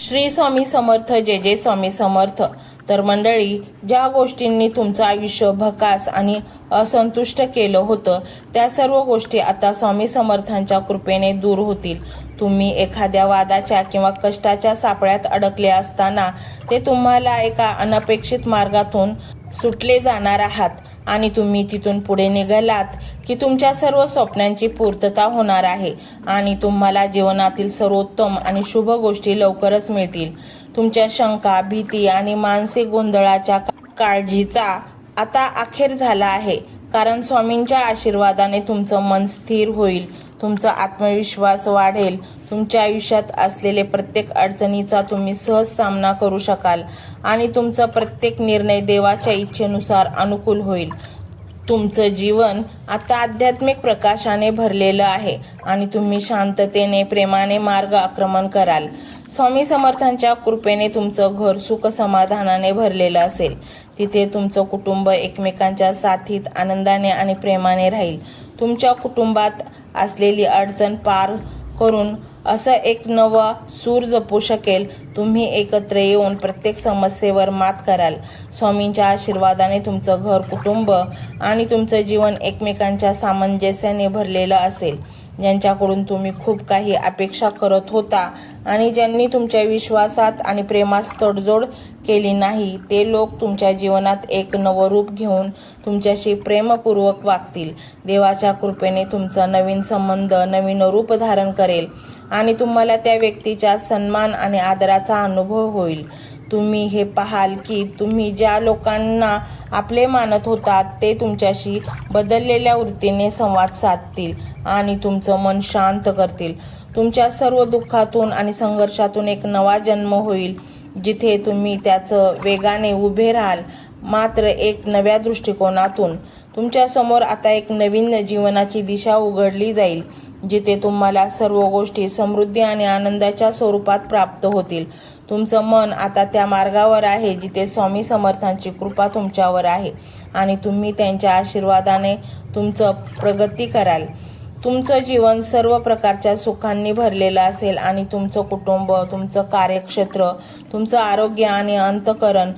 श्री स्वामी समर्थ. जय जय स्वामी समर्थ. तर मंडळी, ज्या गोष्टींनी तुमचं आयुष्य भकास आणि असंतुष्ट केलं होतं त्या सर्व गोष्टी आता स्वामी समर्थांच्या कृपेने दूर होतील. तुम्ही एखाद्या वादाच्या किंवा कष्टाच्या सापळ्यात अडकले असताना ते तुम्हाला एका अनपेक्षित मार्गातून सुटले जाणार आहात आणि तुम्ही तिथून पुढे निघालात की तुमच्या सर्व स्वप्नांची पूर्तता होणार आहे आणि तुम्हाला जीवनातील सर्वोत्तम आणि शुभ गोष्टी लवकरच मिळतील. तुमच्या शंका, भीती आणि मानसिक गोंधळाच्या काळजीचा आता अखेर झाला आहे, कारण स्वामींच्या आशीर्वादाने तुमचं मन स्थिर होईल, तुमचा आत्मविश्वास वाढेल, तुमच्या आयुष्यात असलेले प्रत्येक अडचणीचा तुम्ही सहज सामना करू शकाल आणि तुमचा प्रत्येक निर्णय देवाच्या इच्छेनुसार अनुकूल होईल. तुमचं जीवन आता आध्यात्मिक प्रकाशाने भरलेलं आहे आणि तुम्ही शांततेने, प्रेमाने मार्ग आक्रमण कराल. स्वामी समर्थांच्या कृपेने तुमचं घर सुख समाधानाने भरलेलं असेल. तिथे तुमचं कुटुंब एकमेकांच्या साथीत आनंदाने आणि प्रेमाने राहील. तुमच्या कुटुंबात असलेली अडचण पार करून असं एक नवा सूर जपू शकेल. तुम्ही एकत्र येऊन प्रत्येक समस्येवर मात कराल. स्वामींच्या आशीर्वादाने तुमचं घर, कुटुंब आणि तुमचं जीवन एकमेकांच्या सामंजस्याने भरलेलं असेल. ज्यांच्याकडून तुम्ही खूप काही अपेक्षा करत होता आणि ज्यांनी तुमच्या विश्वासात आणि प्रेमात तडजोड केली नाही, ते लोक तुमच्या जीवनात एक नवं रूप घेऊन तुमच्याशी प्रेमपूर्वक वागतील. देवाच्या कृपेने तुमचा नवीन संबंध नवीन रूप धारण करेल आणि तुम्हाला त्या व्यक्तीच्या सन्मान आणि आदराचा अनुभव होईल. तुम्ही हे पाहाल की तुम्ही ज्या लोकांना आपले मानत होतात ते तुमच्याशी बदललेल्या वृत्तीने संवाद साधतील आणि तुमचं मन शांत करतील. तुमच्या सर्व दुःखातून आणि संघर्षातून एक नवा जन्म होईल, जिथे तुम्ही त्याचं वेगाने उभे राहाल, मात्र एक नव्या दृष्टिकोनातून. तुमच्यासमोर आता एक नवीन जीवनाची दिशा उघडली जाईल, जिथे तुम्हाला सर्व गोष्टी समृद्धी आणि आनंदाच्या स्वरूपात प्राप्त होतील. तुमचं मन आता त्या मार्गावर आहे जिथे स्वामी समर्थांची कृपा तुमच्यावर आहे आणि तुम्ही त्यांच्या आशीर्वादाने तुमचं प्रगती कराल. तुमचं जीवन सर्व प्रकारच्या सुखांनी भरलेलं असेल आणि तुमचं कुटुंब, तुमचं कार्यक्षेत्र, तुमचं आरोग्य आणि अंतःकरण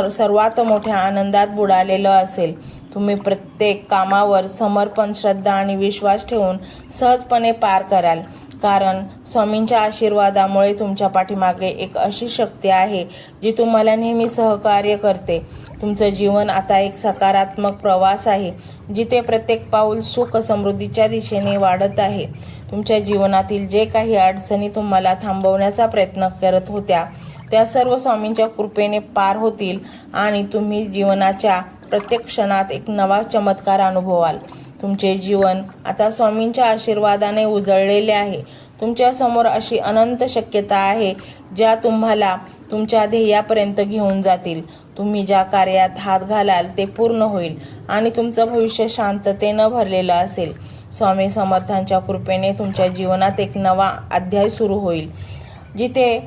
सर्वात मोठ्या आनंदात बुडालेलं असेल. तुम्ही प्रत्येक कामावर समर्पण, श्रद्धा आणि विश्वास ठेवून सहजपणे पार कराल, कारण स्वामींच्या आशीर्वादामुळे तुमच्या पाठीमागे एक अशी शक्ती आहे जी तुम्हाला नेहमी सहकार्य करते. तुमचं जीवन आता एक सकारात्मक प्रवास आहे, जिथे प्रत्येक पाऊल सुख समृद्धीच्या दिशेने वाढत आहे. तुमच्या जीवनातील जे काही अडचणी तुम्हाला थांबवण्याचा प्रयत्न करत होत्या त्या सर्व स्वामींच्या कृपेने पार होतील आणि तुम्ही जीवनाच्या प्रत्येक क्षणात एक नवा चमत्कार अनुभवाल. तुमचे जीवन आता स्वामींच्या आशीर्वादाने उजळलेले आहे. तुमच्या समोर अशी अनंत शक्यता आहे ज्या तुम्हाला तुमच्या ध्येयापर्यंत घेऊन जातील. तुम्ही ज्या कार्यात हात घालाल ते पूर्ण होईल आणि तुमचं भविष्य शांततेनं भरलेलं असेल. स्वामी समर्थांच्या कृपेने तुमच्या जीवनात एक नवा अध्याय सुरू होईल, जिथे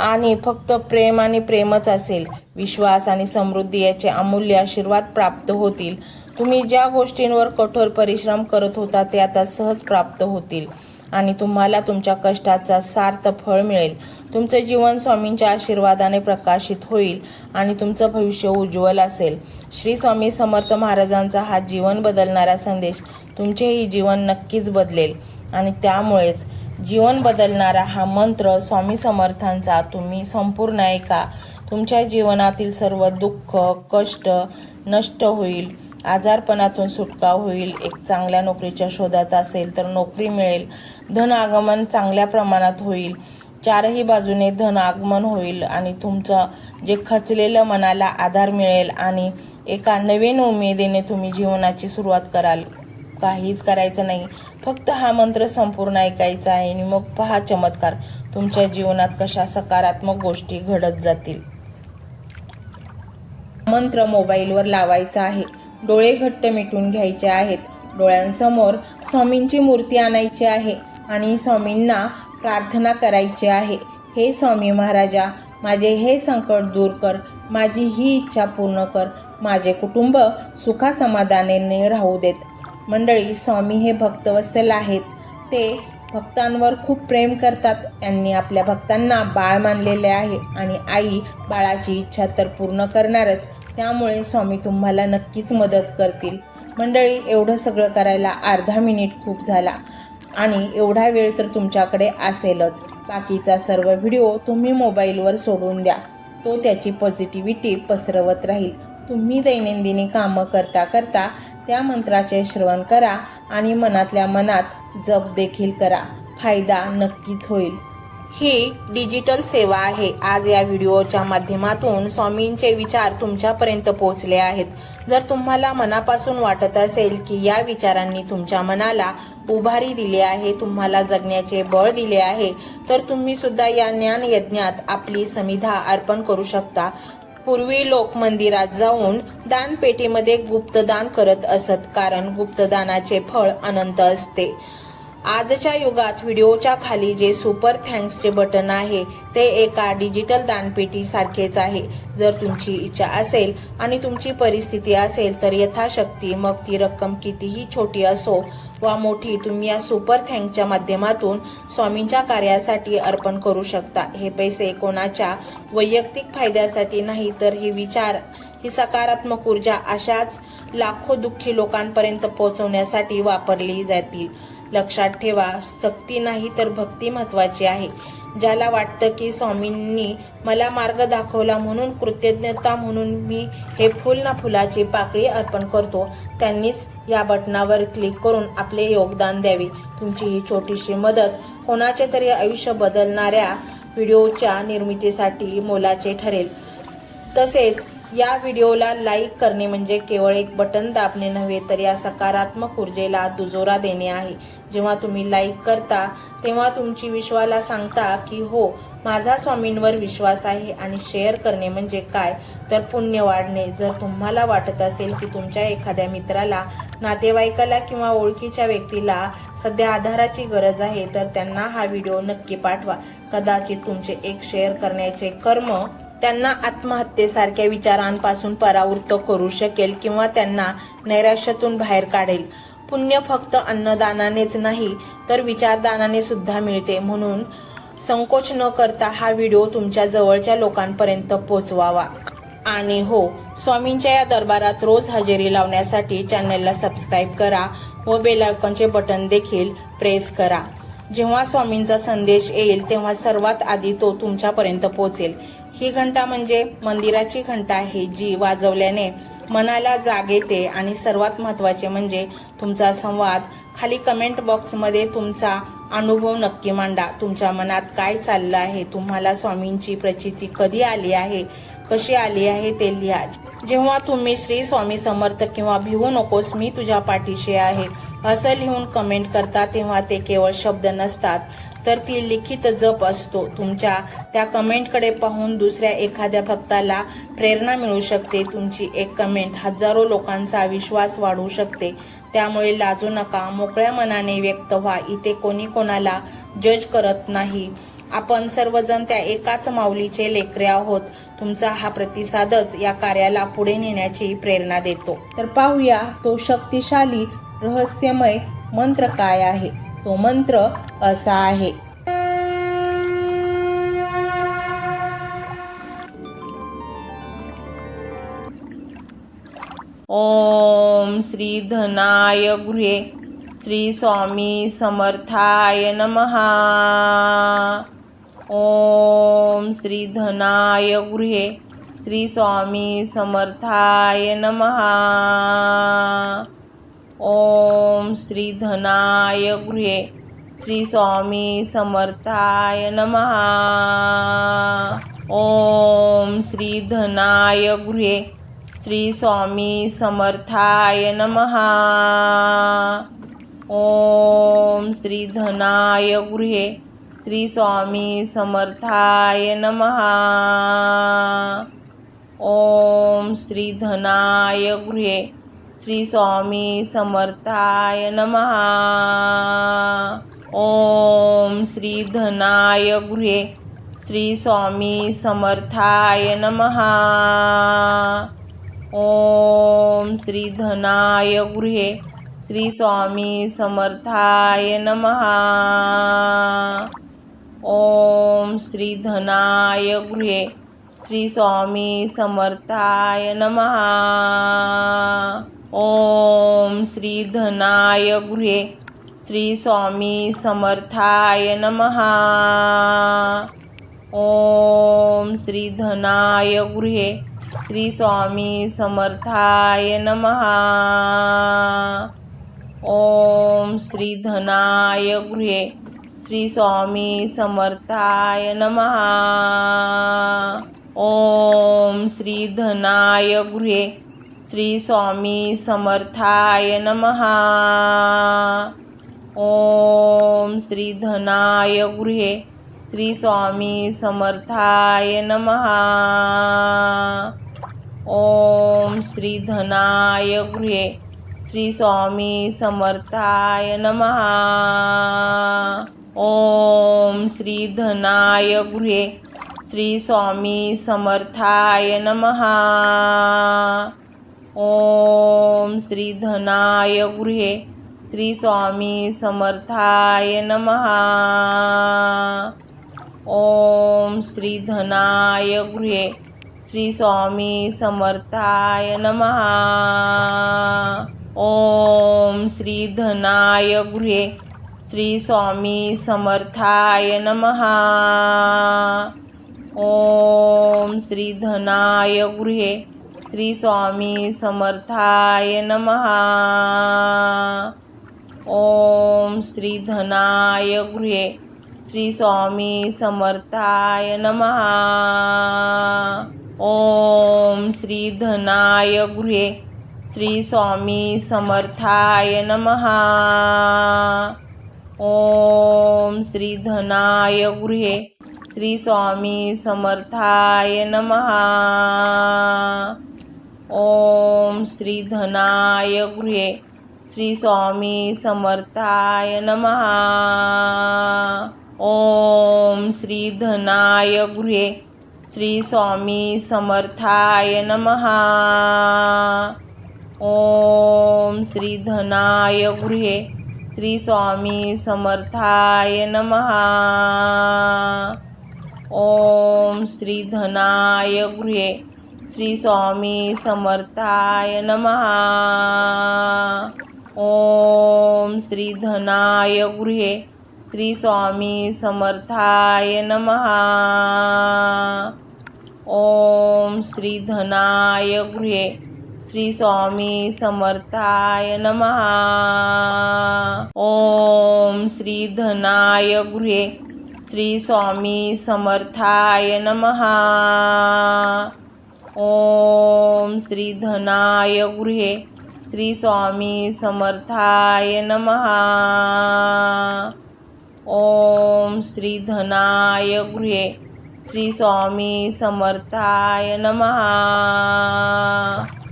आणि फक्त प्रेम आणि प्रेमच असेल. विश्वास आणि समृद्धी याचे अमूल्य आशीर्वाद प्राप्त होतील. तुम्ही ज्या गोष्टींवर कठोर परिश्रम करत होता ते आता सहज प्राप्त होतील आणि तुम्हाला तुमच्या कष्टाचा सार्थ फळ मिळेल. तुमचं जीवन स्वामींच्या आशीर्वादाने प्रकाशित होईल आणि तुमचं भविष्य उज्ज्वल असेल. श्री स्वामी समर्थ महाराजांचा हा जीवन बदलणारा संदेश तुमचेही जीवन नक्कीच बदलेल आणि त्यामुळेच जीवन बदलणारा हा मंत्र स्वामी समर्थांचा तुम्ही संपूर्ण ऐका. तुमच्या जीवनातील सर्व दुःख, कष्ट नष्ट होईल, आजारपणातून सुटका होईल. एक चांगल्या नोकरीच्या शोधात असेल तर नोकरी मिळेल. धन आगमन चांगल्या प्रमाणात होईल. चारही बाजूने धन आगमन होईल आणि तुमचं जे खचलेलं मनाला आधार मिळेल आणि एका नवीन उमेदीने तुम्ही जीवनाची सुरुवात कराल. काहीच करायचं नाही, फक्त हा मंत्र संपूर्ण ऐकायचा आहे आणि मग पहा चमत्कार. तुमच्या जीवनात कशा सकारात्मक गोष्टी घडत जातील. मंत्र मोबाईलवर लावायचा आहे. डोळे घट्ट मिटून घ्यायचे आहेत. डोळ्यांसमोर स्वामींची मूर्ती आणायची आहे आणि स्वामींना प्रार्थना करायची आहे. हे स्वामी महाराजा, माझे हे संकट दूर कर, माझी ही इच्छा पूर्ण कर, माझे कुटुंब सुखासमाधानाने राहू देत. मंडळी, स्वामी हे भक्तवत्सल आहेत. ते भक्तांवर खूप प्रेम करतात. त्यांनी आपल्या भक्तांना बाळ मानलेले आहे आणि आई बाळाची इच्छा तर पूर्ण करणारच. त्यामुळे स्वामी तुम्हाला नक्कीच मदत करतील. मंडळी, एवढं सगळं करायला अर्धा मिनिट खूप झाला आणि एवढा वेळ तर तुमच्याकडे असेलच. बाकीचा सर्व व्हिडिओ तुम्ही मोबाईलवर सोडून द्या. तो त्याची पॉझिटिव्हिटी पसरवत राहील. तुम्ही दैनंदिनी कामं करता करता त्या मंत्राचे श्रवण करा आणि मनातल्या मनात जप देखील करा. फायदा नक्कीच होईल. ही डिजिटल सेवा आहे. आज या व्हिडिओच्या माध्यमातून स्वामींचे विचार तुमच्यापर्यंत पोहोचले आहेत. जर तुम्हाला मनापासून वाटत असेल की या विचारांनी तुमच्या मनाला उभारी दिली आहे, तुम्हाला जगण्याचे बळ दिले आहे, तर तुम्ही सुद्धा या ज्ञान यज्ञात आपली समिधा अर्पण करू शकता. पूर्वी लोक मंदिरात जाऊन दानपेटीमध्ये गुप्तदान करत असत, कारण गुप्तदानाचे फळ अनंत असते. आजच्या युगात व्हिडिओच्या खाली जे सुपर थँक्सचे बटन आहे ते एका डिजिटल दानपेटी सारखेच आहे. जर तुमची इच्छा असेल आणि तुमची परिस्थिती असेल तर यथाशक्ती, मग ती रक्कम कितीही छोटी असो वा मोठी, तुम्ही या सुपर थँक्सच्या माध्यमातून स्वामींच्या कार्यासाठी अर्पण करू शकता. हे पैसे कोणाच्या वैयक्तिक फायद्यासाठी नाही, तर हे विचार, ही सकारात्मक ऊर्जा अशाच लाखो दुःखी लोकांपर्यंत पोहोचवण्यासाठी वापरली जातील. लक्षात ठेवा, सक्ती नाही तर भक्ती महत्वाची आहे. ज्याला वाटतं की स्वामींनी मला मार्ग दाखवला म्हणून कृतज्ञता म्हणून मी हे फुल ना फुलाची पाकळी अर्पण करतो, त्यांनीच या बटनावर क्लिक करून आपले योगदान द्यावे. तुमची ही छोटीशी मदत कोणाचे तरी आयुष्य बदलणाऱ्या व्हिडिओच्या निर्मितीसाठी मोलाचे ठरेल. तसेच या व्हिडिओला लाईक करणे म्हणजे केवळ एक बटन दाबणे नव्हे, तर या सकारात्मक ऊर्जेला दुजोरा देणे आहे. जेव्हा तुम्ही लाईक करता तेव्हा तुमची विश्वाला सांगता की हो, माझा स्वामींवर विश्वास आहे. आणि शेअर करणे म्हणजे काय, तर पुण्य वाढणे. जर तुम्हाला वाटत असेल की तुमच्या एखाद्या मित्राला, नातेवाईकाला किंवा ओळखीच्या व्यक्तीला सध्या आधाराची गरज आहे, तर त्यांना हा व्हिडिओ नक्की पाठवा. कदाचित तुमचे एक शेअर करण्याचे कर्म त्यांना आत्महत्येसारख्या विचारांपासून परावृत्त करू शकेल किंवा त्यांना नैराश्यातून बाहेर काढेल. पुण्य फक्त अन्नदानानेच नाही तर विचारदानाने सुद्धा मिळते. म्हणून संकोच न करता हा व्हिडिओ तुमच्या जवळच्या लोकांपर्यंत पोहोचवावा. आणि हो, स्वामींच्या या दरबारात रोज हजेरी लावण्यासाठी चॅनलला सबस्क्राईब करा व बेल आयकॉनचे बटन देखील प्रेस करा. जेव्हा स्वामींचा संदेश येईल तेव्हा सर्वात आधी तो तुमच्यापर्यंत पोहोचेल. ही घंटा म्हणजे मंदिराची घंटा आहे, जी वाजवल्याने मनाला जाग येते. आणि सर्वात महत्त्वाचे म्हणजे तुमचा संवाद. खाली कमेंट बॉक्समध्ये तुमचा अनुभव नक्की मांडा. तुमच्या मनात काय चाललं आहे, तुम्हाला स्वामींची प्रचिती कधी आली आहे, कशी आली आहे ते लिहा. जेव्हा तुम्ही श्री स्वामी समर्थ किंवा भिवू नकोस मी तुझ्या पाठीशी आहे असं लिहून कमेंट करता, तेव्हा ते केवळ शब्द नसतात, तर ती लिखित जप असतो. तुमच्या त्या कमेंटकडे पाहून दुसऱ्या एखाद्या भक्ताला प्रेरणा मिळू शकते. तुमची एक कमेंट हजारो लोकांचा विश्वास वाढवू शकते. त्यामुळे लाजू नका, मोकळ्या मनाने व्यक्त व्हा. इथे कोणी कोणाला जज करत नाही. आपण सर्वजण त्या एकाच माऊलीचे लेकरे आहोत. तुमचा हा प्रतिसादच या कार्याला पुढे नेण्याची प्रेरणा देतो. तर पाहूया तो शक्तिशाली रहस्यमय मंत्र काय आहे. तो मंत्र असा आहे. ओम श्री धनाय गृहे श्री स्वामी समर्थाय नमः. ओम श्री धनाय गृहे श्री स्वामी समर्थाय नमः. ओम श्री धनाय गृहे श्री स्वामी समर्थाय नमः. ओम श्री धनाय गृहे श्री स्वामी समर्थाय नमः. ओम श्री धनाय गृहे श्री स्वामी समर्थाय नमः. ओम श्री धनाय गृहे श्री स्वामी समर्थाय नमः. ओम श्री धनाय गृहे श्री स्वामी समर्थाय नमः. ओम श्री धनाय गृहे श्री स्वामी समर्थाय नमः। ओम श्री धनाय गृहे श्री स्वामी समर्थाय नमः। ओम श्री धनाय गृहे श्री स्वामी समर्थाय नमः। ओम श्री धनाय गृहे श्री स्वामी समर्थाय नमः। ओम श्री धनाय गृहे श्री स्वामी समर्थाय नमः। ओम श्री धनाय गृहे श्री स्वामी समर्थाय नमः। ओम श्री धनाय गृहे श्री स्वामी समर्थाय नमः। ओम श्री धनाय गृहे श्री स्वामी समर्थाय नमः। ओम श्री धनाय गृहे श्री स्वामी समर्थाय नमः। ओम श्री धनाय गृहे श्री स्वामी समर्थाय नमः। ओम श्री धनाय गृहे श्री स्वामी समर्थाय नमः। ओम श्री धनाय गृहे श्री स्वामी समर्थाय नमः। ओम श्री धनाय गृहे श्री स्वामी समर्थाय नमः। ओम श्री धनाय गृहे श्री स्वामी समर्थाय नमः। ओम श्री धनाय गृहे श्री स्वामी समर्थाय नमः। ओम श्री धनाय गृहे श्री स्वामी समर्थाय नमः। ओम श्री धनाय गृहे श्री स्वामी समर्थाय नमः। ओम श्री धनाय गृहे श्री स्वामी समर्थाय नमः। ओम श्री धनाय गृहे श्री स्वामी समर्थाय नमः। ओम श्री धनाय गृहे श्री स्वामी समर्थाय नमः। ओम श्री धनाय गृहे श्री स्वामी समर्थाय नमः। ओम श्री धनाय गृहे श्री स्वामी समर्थाय नमः। ओम श्री धनाय गृहे श्री स्वामी समर्थाय नमः। ओम श्री धनाय गृहे श्री स्वामी समर्थाय नमः। ओम श्री धनाय गृहे श्री स्वामी समर्थाय नमः।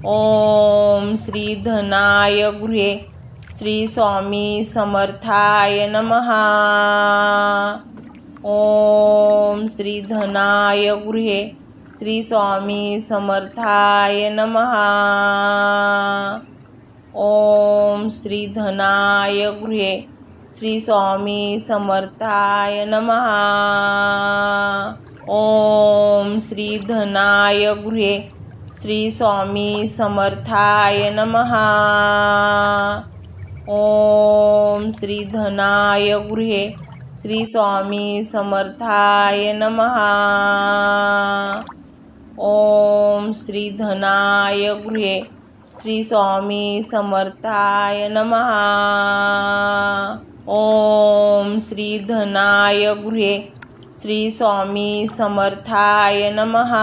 ओम श्री धनाय गृहे श्री स्वामी समर्थाय नमः। ओम श्री धनाय गृहे श्री स्वामी समर्थाय नमः। ओम श्री धनाय गृहे श्री स्वामी समर्थाय नमः। ओम श्री धनाय गृहे श्री स्वामी समर्थाय नमः। ओम श्री धनाय गृहे श्री स्वामी समर्थाय नमः। ओम श्री धनाय गृहे श्री स्वामी समर्थाय नमः। ओम श्री धनाय गृहे श्री स्वामी समर्थाय नमः।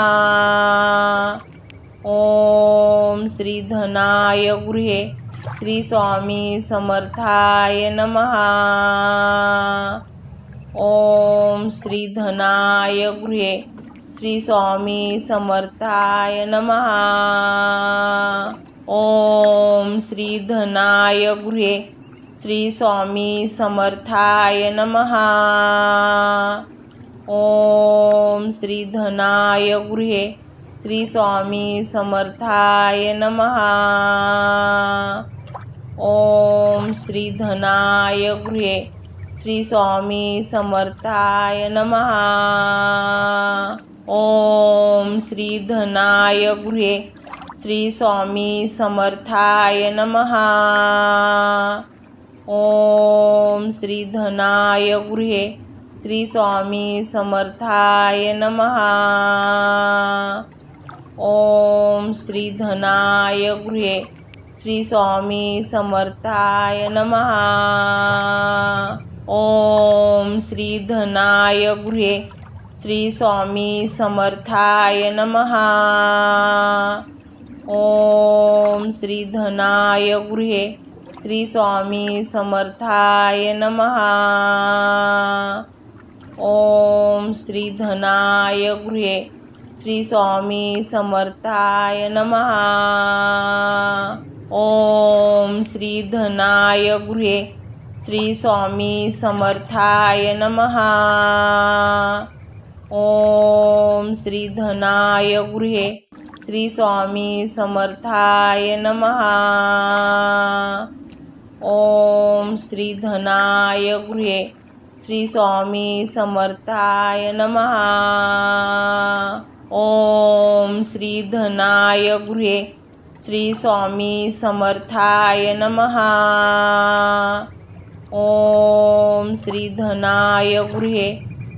ओम श्री धनाय गृहे श्री स्वामी समर्थाय नमः। ओम श्री धनाय गृहे श्री स्वामी समर्थाय नमः। ओम श्री धनाय गृहे श्री स्वामी समर्थाय नमः। ओम श्री धनाय गृहे श्री स्वामी समर्थाय नमः। ओम श्री धनाय गृहे श्री स्वामी समर्थाय नमः. ओम श्री धनाय गृहे श्री स्वामी समर्थाय नमः. ओम श्री धनाय गृहे श्री स्वामी समर्थाय नमः. ओम श्री धनाय गृहे श्री स्वामी समर्थाय नमः. ओम श्री धनाय गृहे श्री स्वामी समर्थाय नमः. ओम श्री धनाय गृहे श्री स्वामी समर्थाय नमः. ओम श्री धनाय गृहे श्री स्वामी समर्थाय नमः. ओम श्री धनाय गृहे श्री स्वामी समर्थाय नमः. ओम श्री धनाय गृहे श्री स्वामी समर्थाय नमः. ओम श्री धनाय गृहे श्री स्वामी समर्थाय नमः. ओम श्री धनाय गृहे श्री स्वामी समर्थाय नमः. ओम श्री धनाय गृहे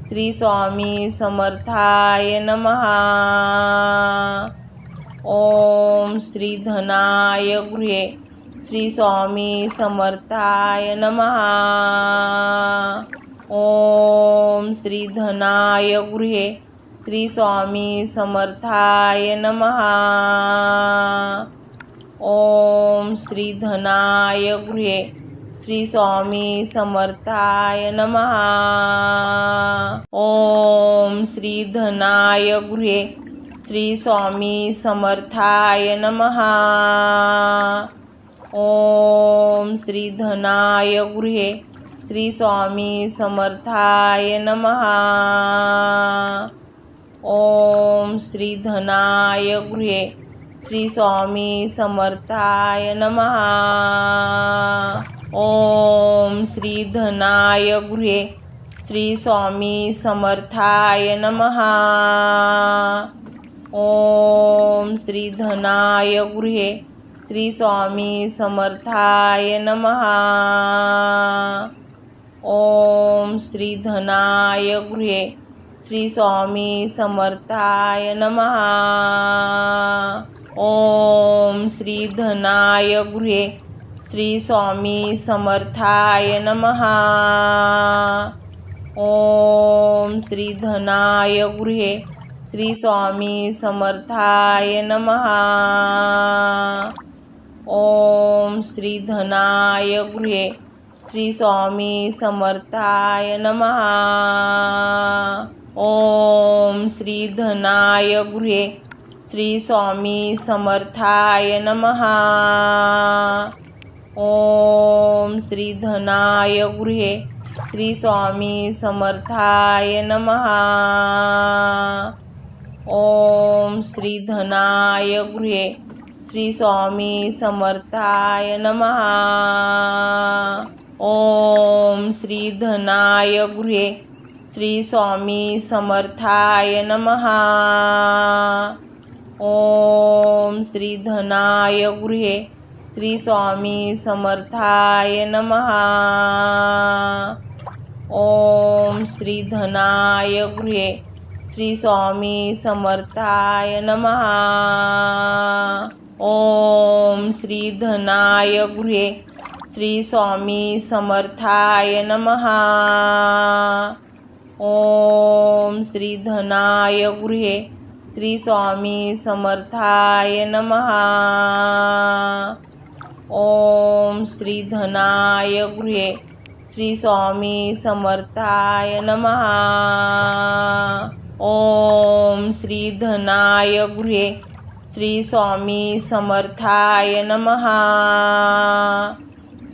श्री स्वामी समर्थाय नमः. ओम श्री धनाय गृहे श्री स्वामी समर्थाय नमः. ओम श्री धनाय गृहे श्री स्वामी समर्थाय नमः. ओम श्री धनाय गृहे श्री स्वामी समर्थाय नमः. ओम श्री धनाय गृहे श्री स्वामी समर्थाय नमः. ओम श्री धनाय गृहे श्री स्वामी समर्थाय नमः. ओम श्री धनाय गृहे श्री स्वामी समर्थाय नमः. ओम श्री धनाय गृहे श्री स्वामी समर्थाय नमः. ओम श्री धनाय गृहे श्री स्वामी समर्थाय नमः. ओम श्री धनाय गृहे श्री स्वामी समर्थाय नमः. ओम श्री धनाय गृहे श्री स्वामी समर्थाय नमः. ओम श्री धनाय गृहे श्री स्वामी समर्थाय नमः. ओम श्री धनाय गृहे श्री स्वामी समर्थाय नमः. ओम श्री धनाय गृहे श्री स्वामी समर्थाय नमः. ओम श्री धनाय गृहे श्री स्वामी समर्थाय नमः. ओम श्री धनाय गृहे श्री स्वामी समर्थाय नमः. ओम श्री धनाय गृहे श्री स्वामी समर्थाय नमः. ओम श्री धनाय गृहे श्री स्वामी समर्थाय नमः. ओम श्री धनाय गृहे श्री स्वामी समर्थाय नमः. ओम श्री धनाय गृहे श्री स्वामी समर्थाय नमः. ओम श्री धनाय गृहे श्री स्वामी समर्थाय नमः. ओम श्री धनाय गृहे श्री स्वामी समर्थाय नमः. ओम श्री धनाय गृहे श्री स्वामी समर्थाय नमः.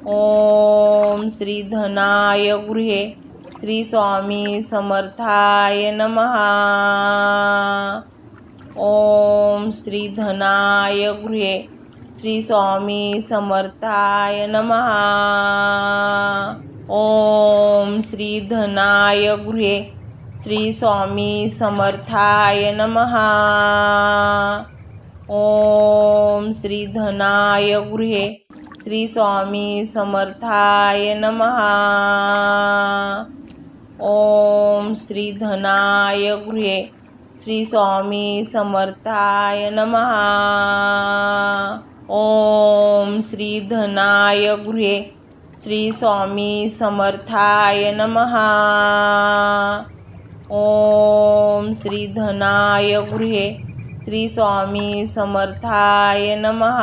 ओम श्री धनाय गृहे श्री स्वामी समर्थाय नमः. ओम श्री धनाय गृहे श्री स्वामी समर्थाय नमः. ओम श्री धनाय गृहे श्री स्वामी समर्थाय नमः. ओम श्री धनाय गृहे श्री स्वामी समर्थाय नमः. ओम श्री धनाय गृहे श्री स्वामी समर्थाय नमः. ओम श्री धनाय गृहे श्री स्वामी समर्थाय नमः. ओम श्री धनाय गृहे श्री स्वामी समर्थाय नमः.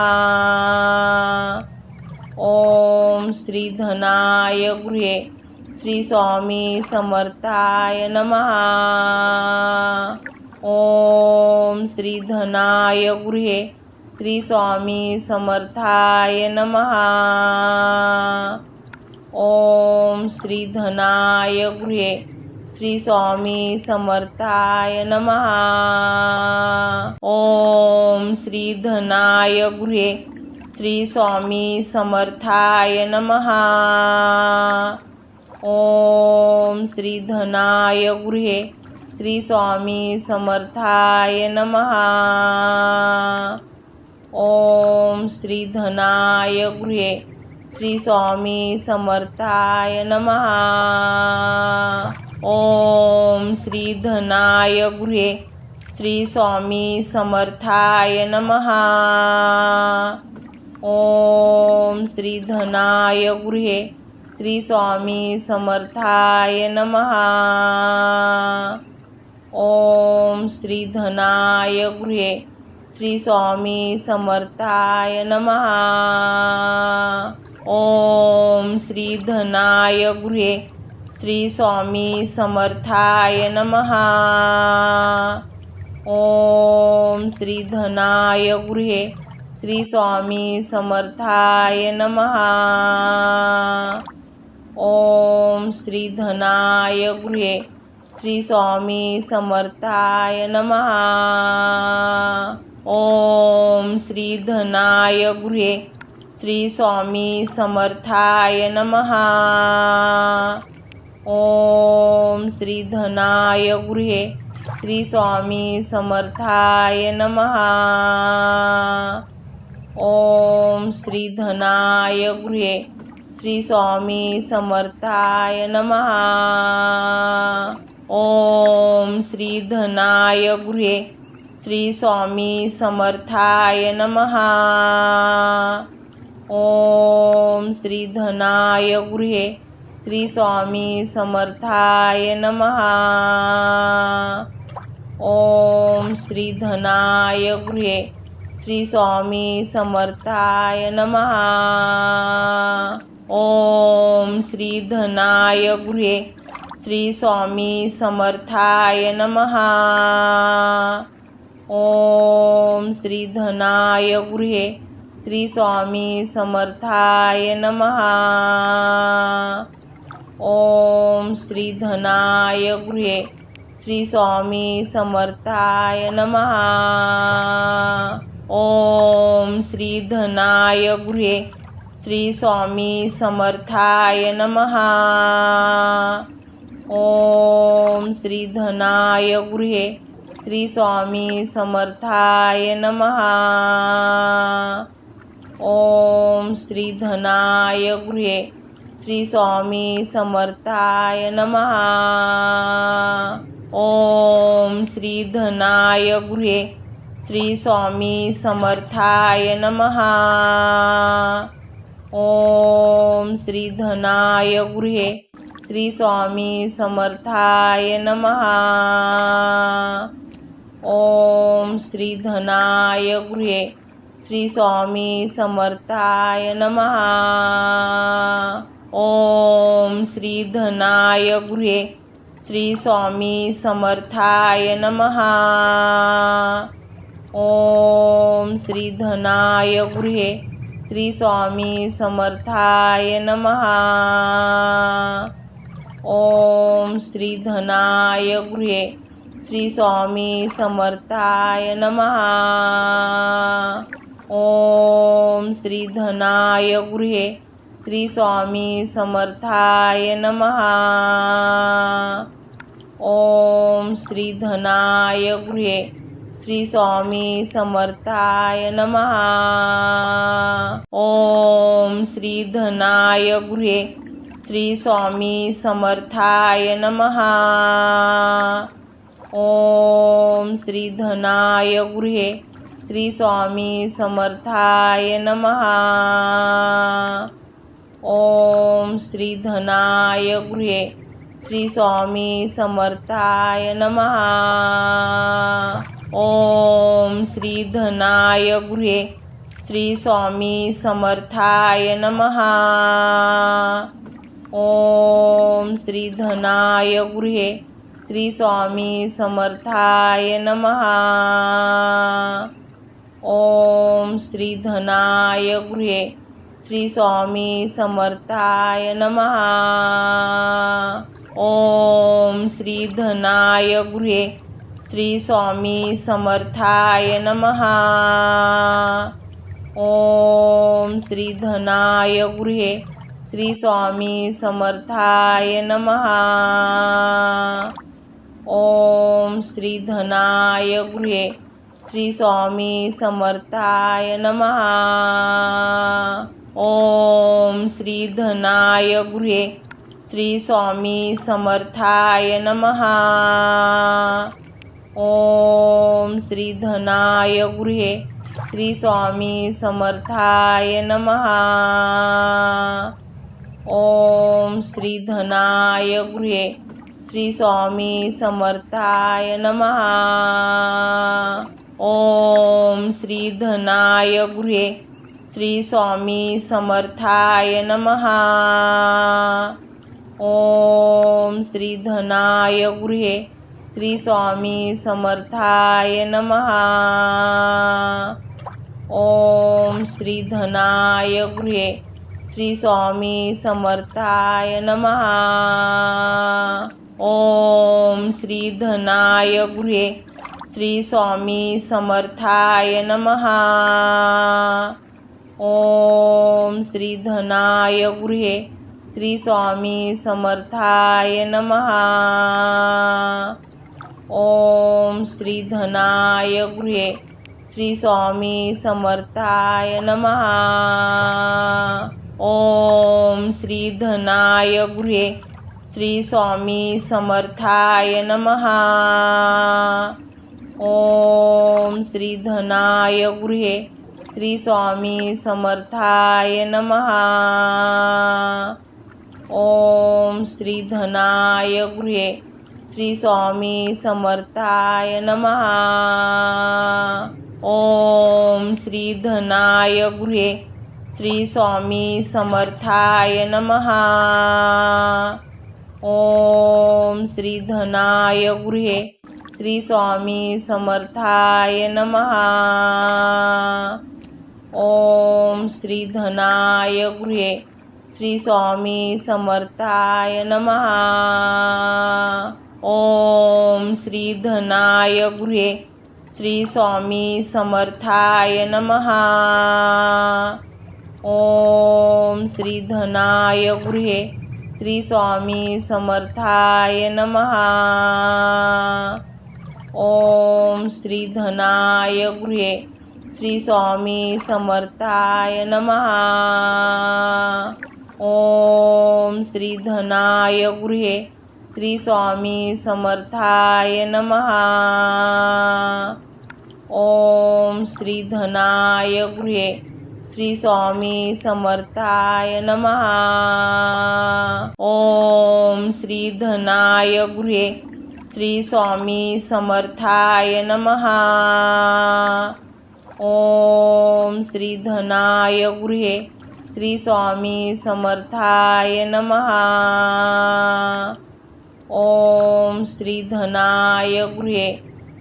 ओम श्री धनाय गृहे श्री स्वामी समर्थाय नमः. ओम श्री धनाय गृहे श्री स्वामी समर्थाय नमः. ओम श्री धनाय गृहे श्री स्वामी समर्थाय नमः. ओम श्री धनाय गृहे श्री स्वामी समर्थाय नमः. ओम श्री धनाय गृहे श्री स्वामी समर्थाय नमः. ओम श्री धनाय गृहे श्री स्वामी समर्थाय नमः. ओम श्री धनाय गृहे श्री स्वामी समर्थाय नमः. ओम श्री धनाय गृहे श्री स्वामी समर्थाय नमः. ओम श्री धनाय गृहे श्री स्वामी समर्थाय नमः. ओम श्री धनाय गृहे श्री स्वामी समर्थाय नमः. ओम श्री धनाय गृहे श्री स्वामी समर्थाय नमः. ओम श्री धनाय गृहे श्री स्वामी समर्थाय नमः. ओम श्री धनाय गृहे श्री स्वामी समर्थाय नमः. ओम श्री धनाय गृहे श्री स्वामी समर्थाय नमः. ओम श्री धनाय गृहे श्री स्वामी समर्थाय नमः. ओम श्री धनाय गृहे श्री स्वामी समर्थाय नमः. ओम श्री धनाय गृहे श्री स्वामी समर्थाय नमः. ओम श्री धनाय गृहे श्री स्वामी समर्थाय नमः. ओम श्री धनाय गृहे श्री स्वामी समर्थाय नमः. ओम श्री धनाय गृहे श्री स्वामी समर्थाय नमः. ओम श्री धनाय गृहे श्री स्वामी समर्थाय नमः. ओम श्री धनाय गृहे श्री स्वामी समर्थाय नमः. ओम श्री धनाय गृहे श्री स्वामी समर्थाय नमः. ओम श्री धनाय गृहे श्री स्वामी समर्थाय नमः. ओम श्री धनाय गृहे श्री स्वामी समर्थाय नमः. ओम श्री धनाय गृहे श्री स्वामी समर्थाय नमः. ओम श्री धनाय गृहे श्री स्वामी समर्थाय नमः. ओम श्री धनाय गृहे श्री स्वामी समर्थाय नमः. ओम श्री धनाय गृहे श्री स्वामी समर्थाय नमः. ओम श्री धनाय गृहे श्री स्वामी समर्थाय नमः. ओम श्री धनाय गृहे श्री स्वामी समर्थाय नमः. ओम श्री धनाय गृहे श्री स्वामी समर्थाय नमः. ओम श्री धनाय गृहे श्री स्वामी समर्थाय नमः. ओम श्री धनाय गृहे श्री स्वामी समर्थाय नमः. ओम श्री धनाय गृहे श्री स्वामी समर्थाय नमः. ओम श्री धनाय गृहे श्री स्वामी समर्थाय नमः. ओम श्री धनाय गृहे श्री स्वामी समर्थाय नमः. ओम श्री धनाय गृहे श्री स्वामी समर्थाय नमः. ओम श्री धनाय गृहे श्री स्वामी समर्थाय नमः. ओम श्री धनाय गृहे श्री स्वामी समर्थाय नमः. ओम श्री धनाय गृहे श्री स्वामी समर्थाय नमः. ओम श्री धनाय गृहे श्री स्वामी समर्थाय नमः. ओम श्री धनाय गृहे श्री स्वामी समर्थाय नमः. ओम श्री धनाय गृहे श्री स्वामी समर्थाय नमः. ओम श्री धनाय गृहे श्री स्वामी समर्थाय नमः. ओम श्री धनाय गृहे श्री स्वामी समर्थाय नमः. ओम श्री धनाय गृहे श्री स्वामी समर्थाय नमः. ओम श्री धनाय गृहे श्री स्वामी समर्थाय नमः. ओम श्री धनाय गृहे श्री स्वामी समर्थाय नमः. ओम श्री धनाय गृहे श्री स्वामी समर्थाय नमः. ओम श्री धनाय गृहे श्री स्वामी समर्थाय नमः. ओम श्री धनाय गृहे श्री स्वामी समर्थाय नमः. ओम श्री धनाय गृहे श्री स्वामी समर्थाय नमः. ओम श्री धनाय गृहे श्री स्वामी समर्थाय नमः. ओम श्री धनाय गृहे श्री स्वामी समर्थाय नमः. ओम श्री धनाय गृहे श्री स्वामी समर्थाय नमः. ओम श्री धनाय गृहे श्री स्वामी समर्थाय नमः. ओम श्री धनाय गृहे श्री स्वामी समर्थाय नमः. ओम श्री धनाय गृहे श्री स्वामी समर्थाय नमः. ओम श्री धनाय गृहे श्री स्वामी समर्थाय नमः. ओम श्री धनाय गृहे श्री स्वामी समर्थाय नमः. ओम श्री धनाय गृहे श्री स्वामी समर्थाय नमः. ओम श्री धनाय गृहे श्री स्वामी समर्थाय नमः. ओम श्री धनाय गृहे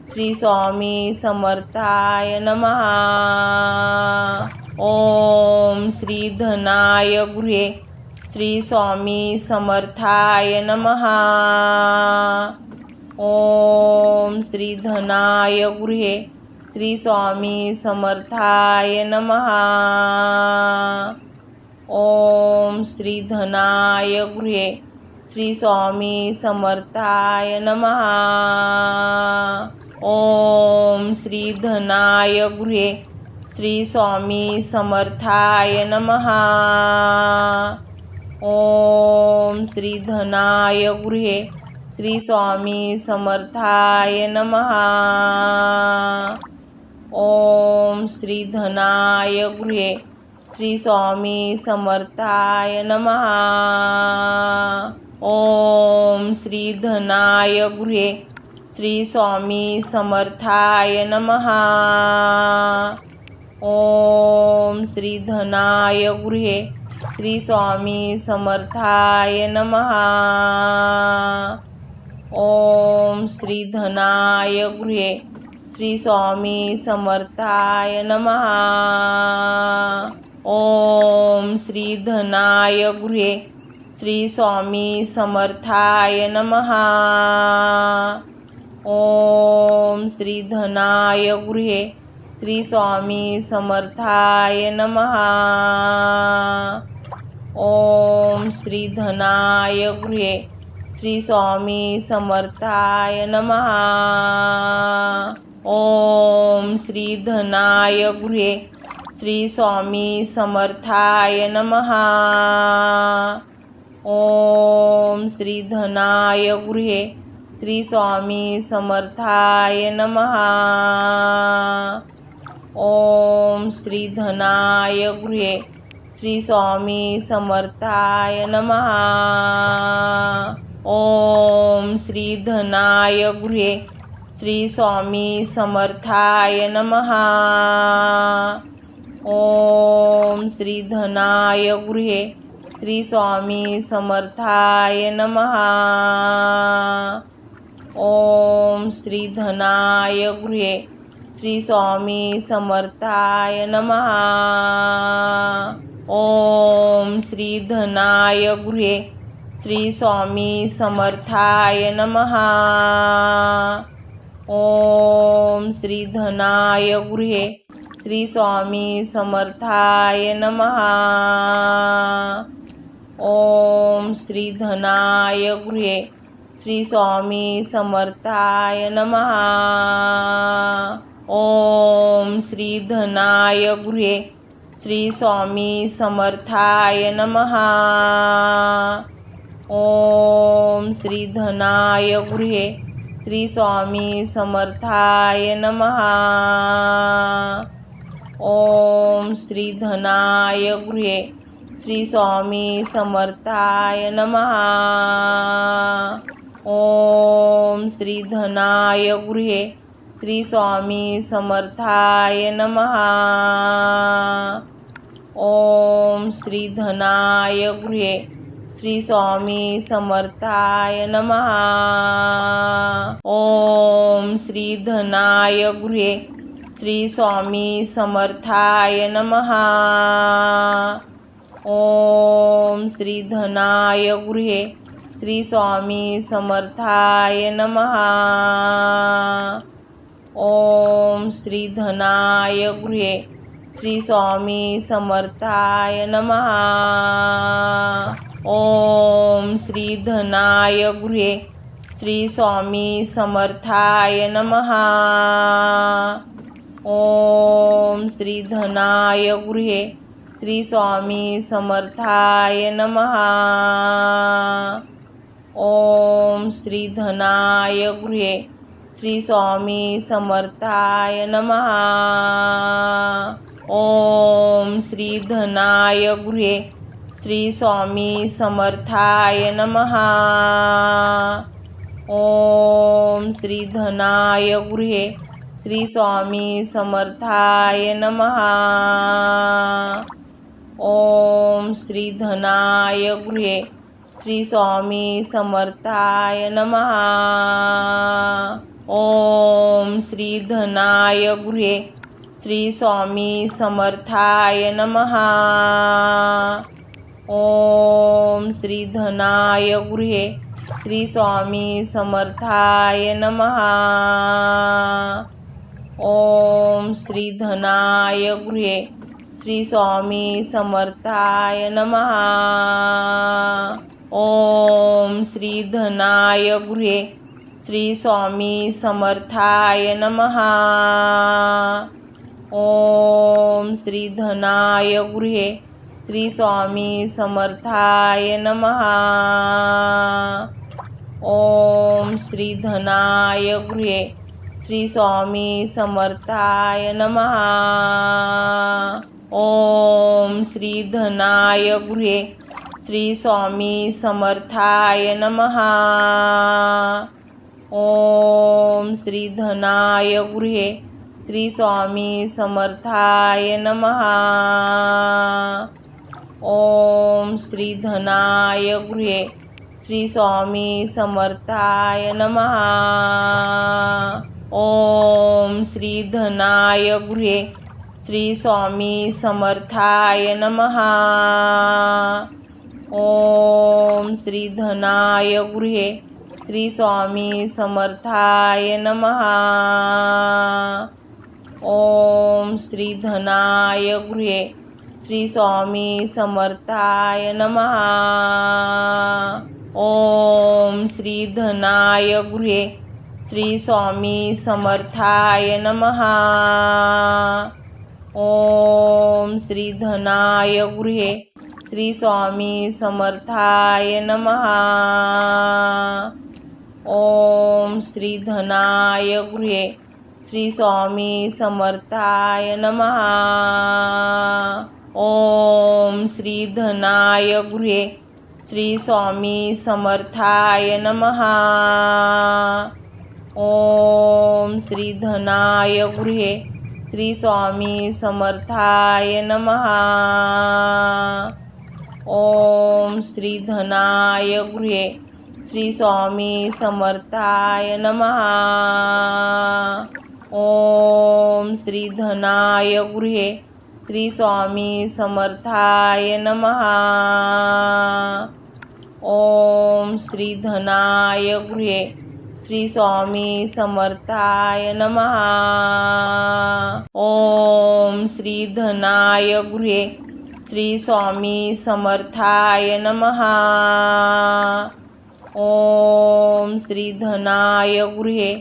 श्री स्वामी समर्थाय नमः. ओम श्री धनाय गृहे श्री स्वामी समर्थाय नमः. ओम श्री धनाय गृहे श्री स्वामी समर्थाय नमः। ओम श्री धनाय गृहे श्री स्वामी समर्थाय नमः। ओम श्री धनाय गृहे श्री स्वामी समर्थाय नमः। ओम श्री धनाय गृहे श्री स्वामी समर्थाय नमः। ओम श्री धनाय गृहे श्री स्वामी समर्थाय नमः। ओम श्री धनाय गृहे श्री स्वामी समर्थाय नमः। ओम श्री धनाय गृहे श्री स्वामी समर्थाय नमः। ओम श्री धनाय गृहे श्री स्वामी समर्थाय नमः। ओम श्री धनाय गृहे श्री स्वामी समर्थाय नमः। ओम श्री धनाय गृहे श्री स्वामी समर्थाय नमः। ओम श्री धनाय गृहे श्री स्वामी समर्थाय नमः। ओम श्री धनाय गृहे श्री स्वामी समर्थाय नमः। ओम श्री धनाय गृहे श्री स्वामी समर्थाय नमः। ओम श्री धनाय गृहे श्री स्वामी समर्थाय नमः। ओम श्री धनाय गृहे श्री स्वामी समर्थाय नमः। ओम श्री धनाय गृहे श्री स्वामी समर्थाय नमः। ओम श्री धनाय गृहे श्री स्वामी समर्थाय नमः। ओम श्री धनाय गृहे श्री स्वामी समर्थाय नमः। ओम श्री धनाय गृहे श्री स्वामी समर्थाय नमः। ओम श्री धनाय गृहे श्री स्वामी समर्थाय नमः। ओम श्री धनाय गृहे श्री स्वामी समर्थाय नमः। ओम श्री धनाय गृहे श्री स्वामी समर्थाय नमः। ओम श्री धनाय गृहे श्री स्वामी समर्थाय नमः। ओम श्री धनाय गृहे श्री स्वामी समर्थाय नमः। ओम श्री धनाय गृहे श्री स्वामी समर्थाय नमः। ओम श्री धनाय गृहे श्री स्वामी समर्थाय नमः। ओम श्री धनाय गृहे श्री स्वामी समर्थाय नमः। ओम श्री धनाय गृहे श्री स्वामी समर्थाय नमः। ओम श्री धनाय गृहे श्री स्वामी समर्थाय नमः। ओम श्री धनाय गृहे श्री स्वामी समर्थाय नमः। ओम श्री धनाय गृहे श्री स्वामी समर्थाय नमः। ओम श्री धनाय गृहे श्री स्वामी समर्थाय नमः। ओम श्री धनाय गृहे श्री स्वामी समर्थाय नमः। ओम श्री धनाय गृहे श्री स्वामी समर्थाय नमः। ओम श्री धनाय गृहे श्री स्वामी समर्थाय नमः. ओम श्री धनाय गृहे श्री स्वामी समर्थाय नमः. ओम श्री धनाय गृहे श्री स्वामी समर्थाय नमः. ओम श्री धनाय गृहे श्री स्वामी समर्थाय नमः. ओम श्री धनाय गृहे श्री स्वामी समर्थाय नमः. ओम श्री धनाय गृहे श्री स्वामी समर्थाय नमः. ओम श्री धनाय गृहे श्री स्वामी समर्थाय नमः. ओम श्री धनाय गृहे श्री स्वामी समर्थाय नमः. ओम श्री धनाय गृहे श्री स्वामी समर्थाय नमः. ओम श्री धनाय गृहे श्री स्वामी समर्थाय नमः. ओम श्री धनाय गृहे श्री स्वामी समर्थाय नमः. ओम श्री धनाय गृहे श्री स्वामी समर्थाय नमः. ओम श्री धनाय गृहे श्री स्वामी समर्थाय नमः. ओम श्री धनाय गृहे श्री स्वामी समर्थाय नमः. ओम श्री धनाय गृहे श्री स्वामी समर्थाय नमः. ओम श्री धनाय गृहे श्री स्वामी समर्थाय नमः. ओम श्री धनाय गृहे श्री स्वामी समर्थाय नमः. ओम श्री धनाय गृहे श्री स्वामी समर्थाय नमः. ओम श्री धनाय गृहे श्री स्वामी समर्थाय नमः. ओम श्री धनाय गृहे श्री स्वामी समर्थाय नमः. ओम श्री धनाय गृहे श्री स्वामी समर्थाय नमः. ओम श्री धनाय गृहे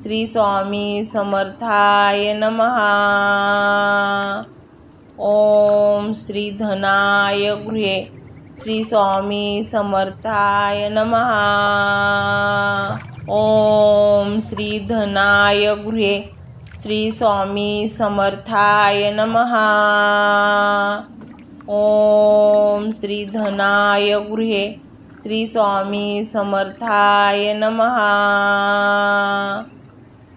श्री स्वामी समर्थाय नमः. ओम श्री धनाय गृहे श्री स्वामी समर्थाय नमः. ओम श्री धनाय गृहे श्री स्वामी समर्थाय नमः. ओम श्री धनाय गृहे श्री स्वामी समर्थाय नमः.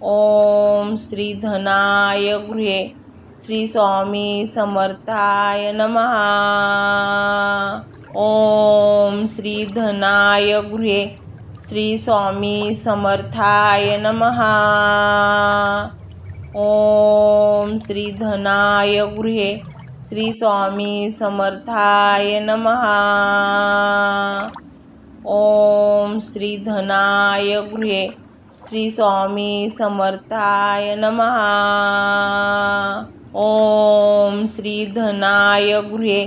ओम श्री धनाय गृहे श्री स्वामी समर्थाय नमः. ओम श्री धनाय गृहे श्री स्वामी समर्थाय नमः. ओम श्री धनाय गृहे श्री स्वामी समर्थाय नमः. ओम श्री धनाय गृहे श्री स्वामी समर्थाय नमः. ओम श्री धनाय गृहे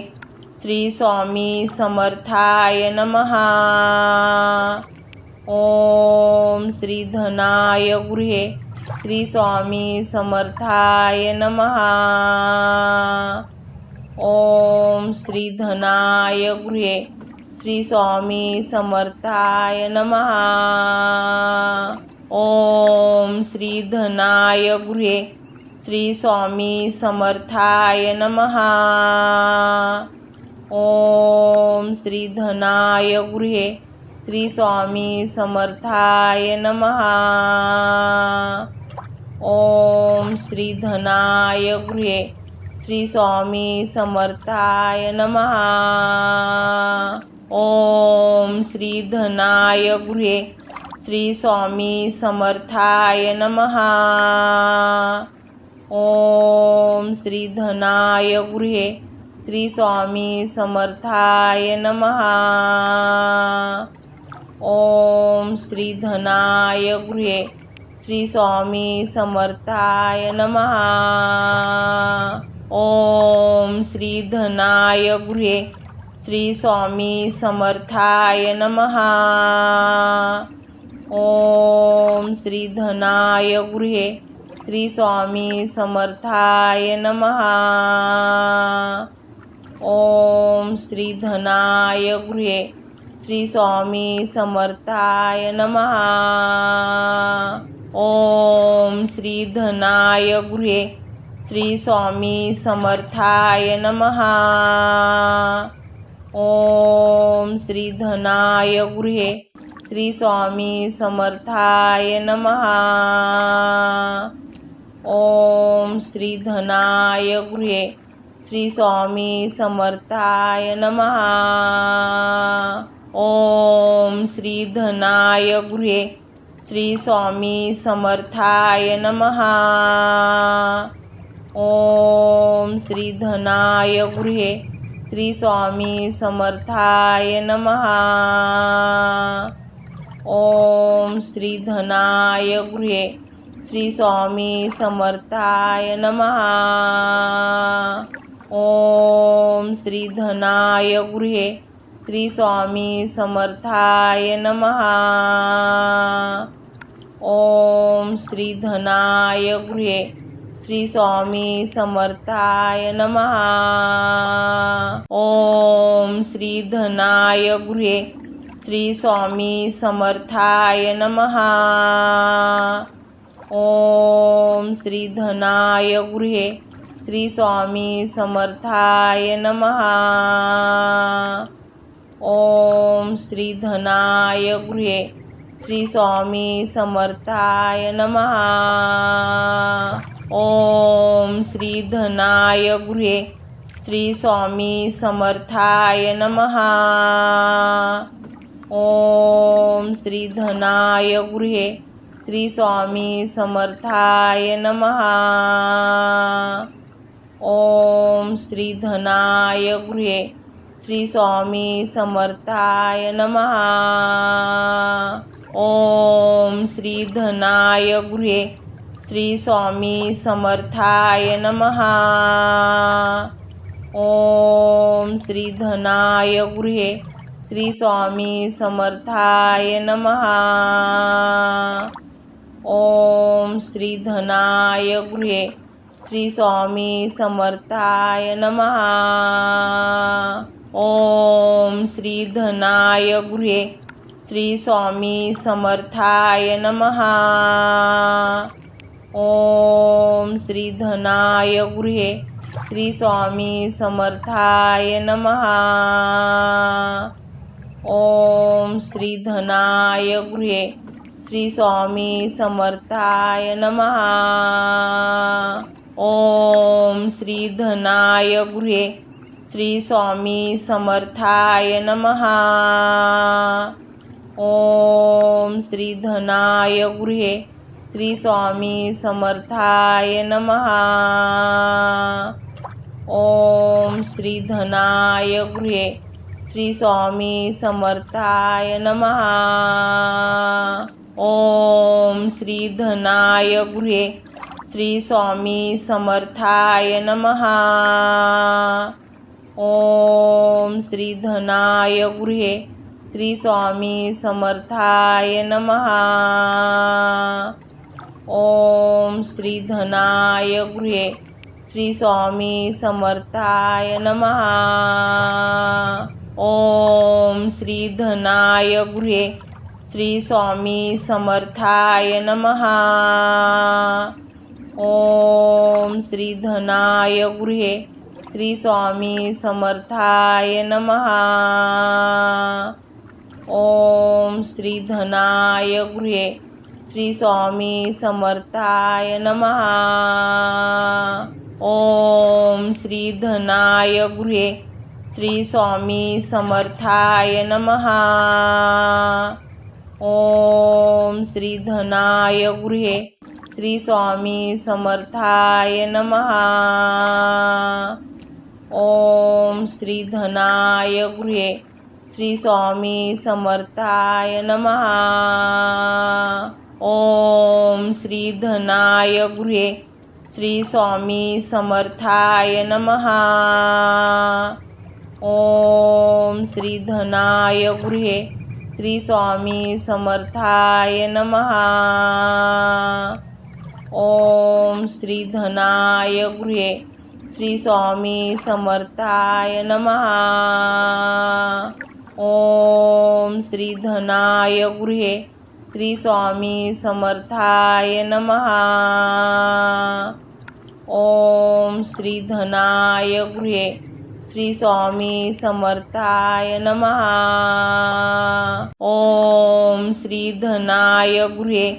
श्री स्वामी समर्थाय नमः. ओम श्री धनाय गृहे श्री स्वामी समर्थाय नमः. ओम श्री धनाय गृहे श्री स्वामी समर्थाय नमः. ओम श्री धनाय गृहे श्री स्वामी समर्थाय नमः. ओम श्री धनाय गृहे श्री स्वामी समर्थाय नमः. ओम श्री धनाय गृहे श्री स्वामी समर्थाय नमः. ओम श्री धनाय गृहे श्री स्वामी समर्थाय नमः. ओम श्री धनाय गृहे श्री स्वामी समर्थाय नमः. ओम श्री धनाय गृहे श्री स्वामी समर्थाय नमः. ओम श्री धनाय गृहे श्री स्वामी समर्थाय नमः. ओम श्री धनाय गृहे श्री स्वामी समर्थाय नमः. ओम श्री धनाय गृहे श्री स्वामी समर्थाय नमः. ओम श्री धनाय गृहे श्री स्वामी समर्थाय नमः. ओम श्री धनाय गृहे श्री स्वामी समर्थाय नमः. ओम श्री धनाय गृहे श्री स्वामी समर्थाय नमः. ओम श्री धनाय गृहे श्री स्वामी समर्थाय नमः. ओम श्री धनाय गृहे श्री स्वामी समर्थाय नमः. ओम श्री धनाय गृहे श्री स्वामी समर्थाय नमः. ओम श्री धनाय गृहे श्री स्वामी समर्थाय नमः. ओम श्री धनाय गृहे श्री स्वामी समर्थाय नमः. ओम श्री धनाय गृहे श्री स्वामी समर्थाय नमः. ओम श्री धनाय गृहे श्री स्वामी समर्थाय नमः. ओम श्री धनाय गृहे श्री स्वामी समर्थाय नमः. ओम श्री धनाय गृहे श्री स्वामी समर्थाय नमः. ओम श्री धनाय गृहे श्री स्वामी समर्थाय नमः. ओम श्री धनाय गृहे श्री स्वामी समर्थाय नमः. ओम श्री धनाय गृहे श्री स्वामी समर्थाय नमः. ओम श्री धनाय गृहे श्री स्वामी समर्थाय नमः. ओम श्री धनाय गृहे श्री स्वामी समर्थाय नमः. ओम श्री धनाय गृहे श्री स्वामी समर्थाय नमः. ओम श्री धनाय गृहे श्री स्वामी समर्थाय नमः. ओम श्री धनाय गृहे श्री स्वामी समर्थाय नमः. ओम श्री धनाय गृहे श्री स्वामी समर्थाय नमः. ओम श्री धनाय गृहे श्री स्वामी समर्थाय नमः. ओम श्री धनाय गृहे श्री स्वामी समर्थाय नमः. ओम श्री धनाय गृहे श्री स्वामी समर्थाय नमः. ओम श्री धनाय गृहे श्री स्वामी समर्थाय नमः. ओम श्री धनाय गृहे श्री स्वामी समर्थाय नमः. ओम श्री धनाय गृहे श्री स्वामी समर्थाय नमः. ओम श्री धनाय गृहे श्री स्वामी समर्थाय नमः. ओम श्री धनाय गृहे श्री स्वामी समर्थाय नमः. ओम श्री धनाय गृहे श्री स्वामी समर्थाय नमः. ओम श्री धनाय गृहे श्री स्वामी समर्थाय नमः. ओम श्री धनाय गृहे श्री स्वामी समर्थाय नमः. ओम श्री धनाय गृहे श्री स्वामी समर्थाय नमः. ओम श्री धनाय गृहे श्री स्वामी समर्थाय नमः. ओम श्री धनाय गृहे श्री स्वामी समर्थाय नमः. ओम श्री धनाय गृहे श्री स्वामी समर्थाय नमः. ओम श्री धनाय गृहे श्री स्वामी समर्थाय नमः. ओम श्री धनाय गृहे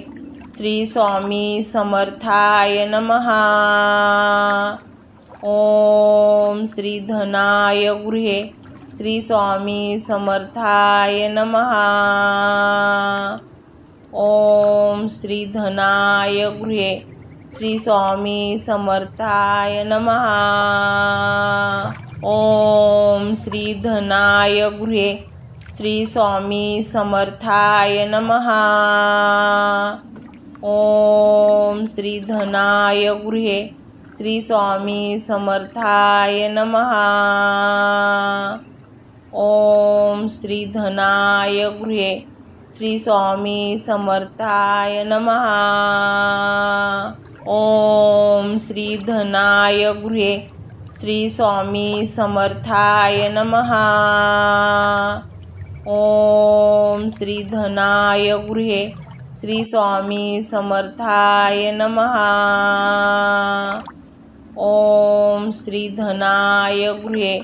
श्री स्वामी समर्थाय नमः. ओम श्री धनाय गृहे श्री स्वामी समर्थाय नमः. ओम श्री धनाय गृहे श्री स्वामी समर्थाय नमः. ओम श्री धनाय गृहे श्री स्वामी समर्थाय नमः. ओम श्री धनाय गृहे श्री स्वामी समर्थाय नमः. ओम श्री धनाय गृहे श्री स्वामी समर्थाय नमः. ओम श्री धनाय गृहे श्री स्वामी समर्थाय नमः. ओम श्री धनाय गृहे श्री स्वामी समर्थाय नमः. ओम श्री धनाय गृहे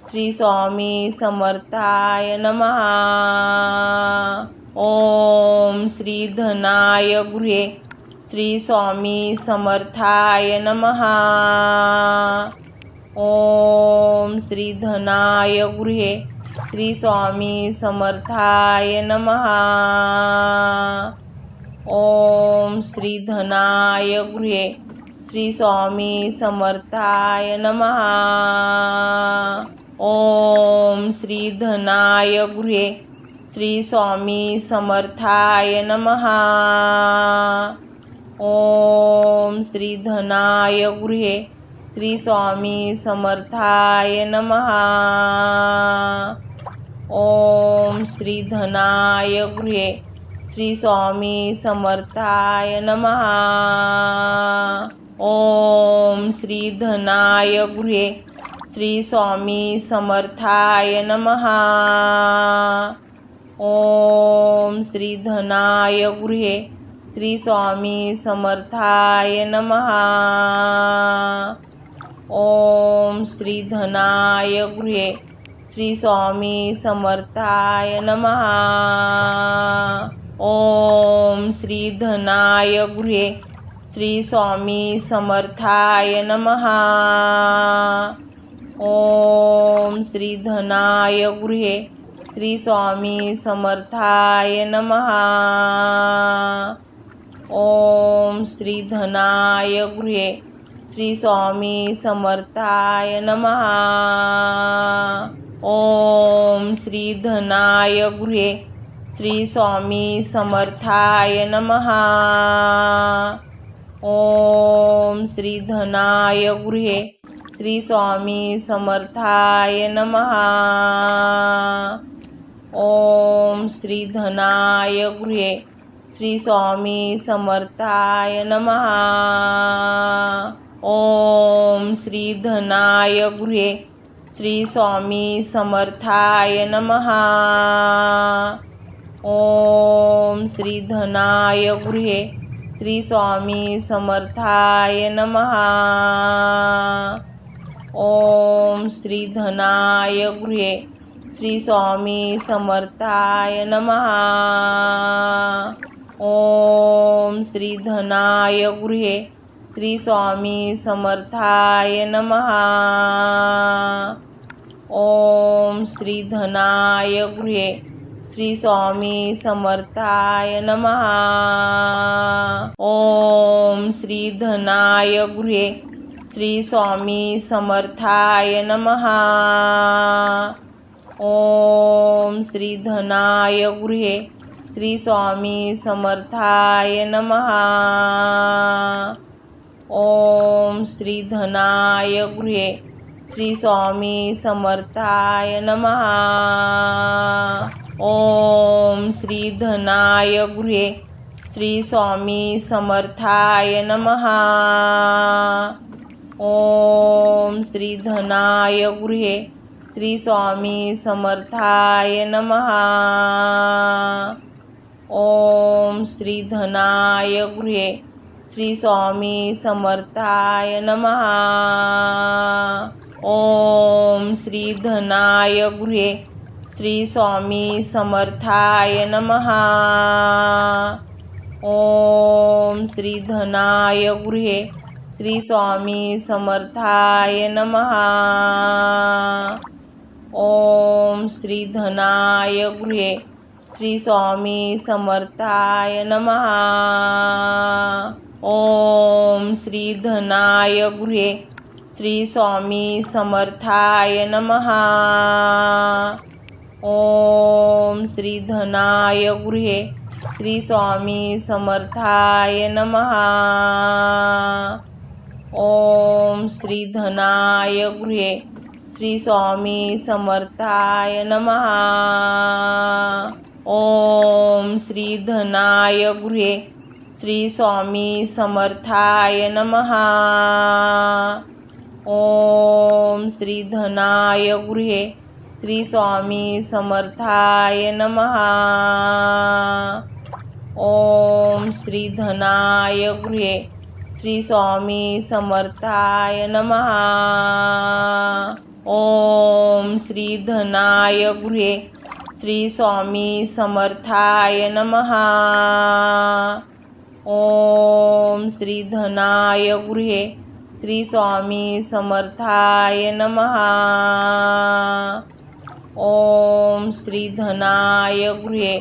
श्री स्वामी समर्थाय नमः. ओम श्री धनाय गृहे श्री स्वामी समर्थाय नमः. ओम श्री धनाय गृहे श्री स्वामी समर्थाय नमः. ओम श्री धनाय गृहे श्री स्वामी समर्थाय नमः. ओम श्री धनाय गृहे श्री स्वामी समर्थाय नमः. ओम श्री धनाय गृहे श्री स्वामी समर्थाय नमः. ओम श्री धनाय गृहे श्री स्वामी समर्थाय नमः. ओम श्री धनाय गृहे श्री स्वामी समर्थाय नमः. ओम श्री धनाय गृहे श्री स्वामी समर्थाय नमः. ओम श्री धनाय गृहे श्री स्वामी समर्थाय नमः. ओम श्री धनाय गृहे श्री स्वामी समर्थाय नमः. ओम श्री धनाय गृहे श्री स्वामी समर्थाय नमः. ओम श्री धनाय गृहे श्री स्वामी समर्थाय नमः. ओम श्री धनाय गृहे श्री स्वामी समर्थाय नमः. ओम श्री धनाय गृहे श्री स्वामी समर्थाय नमः. ओम श्री धनाय गृहे श्री स्वामी समर्थाय नमः. ओम श्री धनाय गृहे श्री स्वामी समर्थाय नमः. ओम श्री धनाय गृहे श्री स्वामी समर्थाय नमः. ओम श्री धनाय गृहे श्री स्वामी समर्थाय नमः. ओम श्री धनाय गृहे श्री स्वामी समर्थाय नमः. ओम श्री धनाय गृहे श्री स्वामी समर्थाय नमः. ओम श्री धनाय गृहे श्री स्वामी समर्थाय नमः. ओम श्री धनाय गृहे श्री स्वामी समर्थाय नमः। ओम श्री धनाय गृहे श्री स्वामी समर्थाय नमः। ओम श्री धनाय गृहे श्री स्वामी समर्थाय नमः। ओम श्री धनाय गृहे श्री स्वामी समर्थाय नमः। ओम श्री धनाय गृहे श्री स्वामी समर्थाय नमः। ओम श्री धनाय गृहे श्री स्वामी समर्थाय नमः। ओम श्री धनाय गृहे श्री स्वामी समर्थाय नमः। ओम श्री धनाय गृहे श्री स्वामी समर्थाय नमः। ओम श्री धनाय गृहे श्री स्वामी समर्थाय नमः। ओम श्री धनाय गृहे श्री स्वामी समर्थाय नमः। ओम श्री धनाय गृहे श्री स्वामी समर्थाय नमः। ओम श्री धनाय गृहे श्री स्वामी समर्थाय नमः। ओम श्री धनाय गृहे श्री स्वामी समर्थाय नमः। ओम श्री धनाय गृहे श्री स्वामी समर्थाय नमः। ओम श्री धनाय गृहे श्री स्वामी समर्थाय नमः। ओम श्री धनाय गृहे श्री स्वामी समर्थाय नमः। ओम श्री धनाय गृहे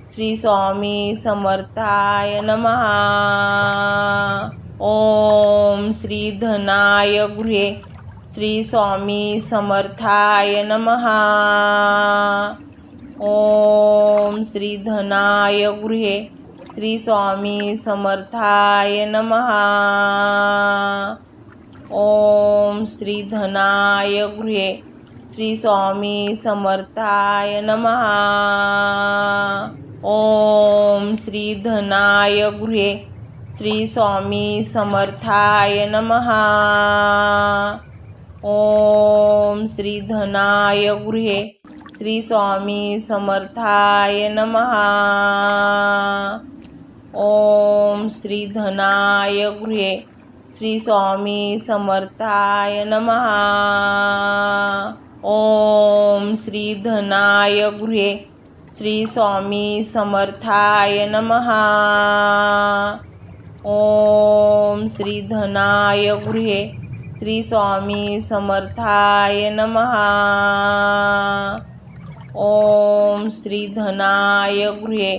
श्री स्वामी समर्थाय नमः। ओम श्री धनाय गृहे श्री स्वामी समर्थाय नमः। ओम श्री धनाय गृहे श्री स्वामी समर्थाय नमः। ओम श्री धनाय गृहे श्री स्वामी समर्थाय नमः। ओम श्री धनाय गृहे श्री स्वामी समर्थाय नमः। ओम श्री धनाय गृहे श्री स्वामी समर्थाय नमः। ओम श्री धनाय गृहे श्री स्वामी समर्थाय नमः। ओम श्री धनाय गृहे श्री स्वामी समर्थाय नमः। ओम श्री धनाय गृहे श्री स्वामी समर्थाय नमः। ओम श्री धनाय गृहे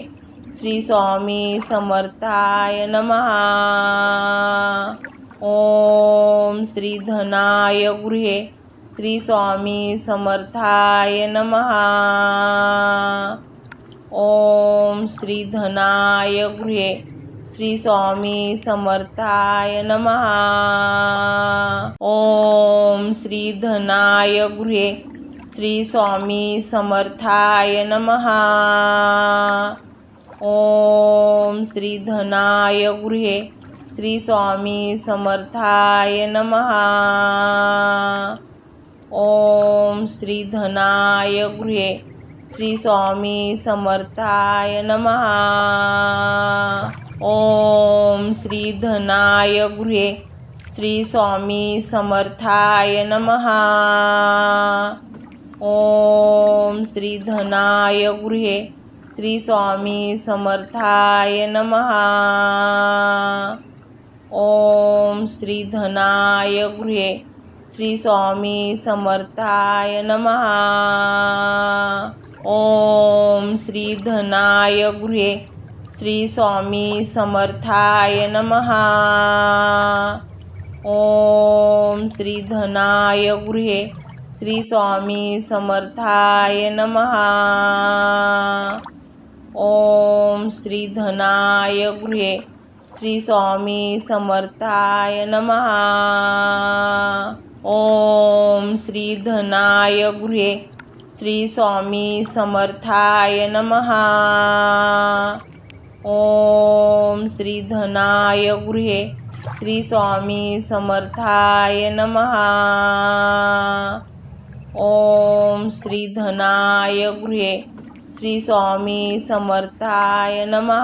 श्री स्वामी समर्थाय नमः। ओम श्री धनाय गृहे श्री स्वामी समर्थाय नमः। ओम श्री धनाय गृहे श्री स्वामी समर्थाय नमः। ओम श्री धनाय गृहे श्री स्वामी समर्थाय नमः। ओम श्री धनाय गृहे श्री स्वामी समर्थाय नमः। ओम श्री धनाय गृहे श्री स्वामी समर्थाय नमः। ओम श्री धनाय गृहे श्री स्वामी समर्थाय नमः। ओम श्री धनाय गृहे श्री स्वामी समर्थाय नमः। ओम श्री धनाय गृहे श्री स्वामी समर्थाय नमः। ओम श्री धनाय गृहे श्री स्वामी समर्थाय नमः. ओम श्री धनाय गृहे श्री स्वामी समर्थाय नमः. ओम श्री धनाय गृहे श्री स्वामी समर्थाय नमः. ओम श्री धनाय गृहे श्री स्वामी समर्थाय नमः. ओम श्री धनाय गृहे श्री स्वामी समर्थाय नमः. ओम श्री धनाय गृहे श्री स्वामी समर्थाय नमः.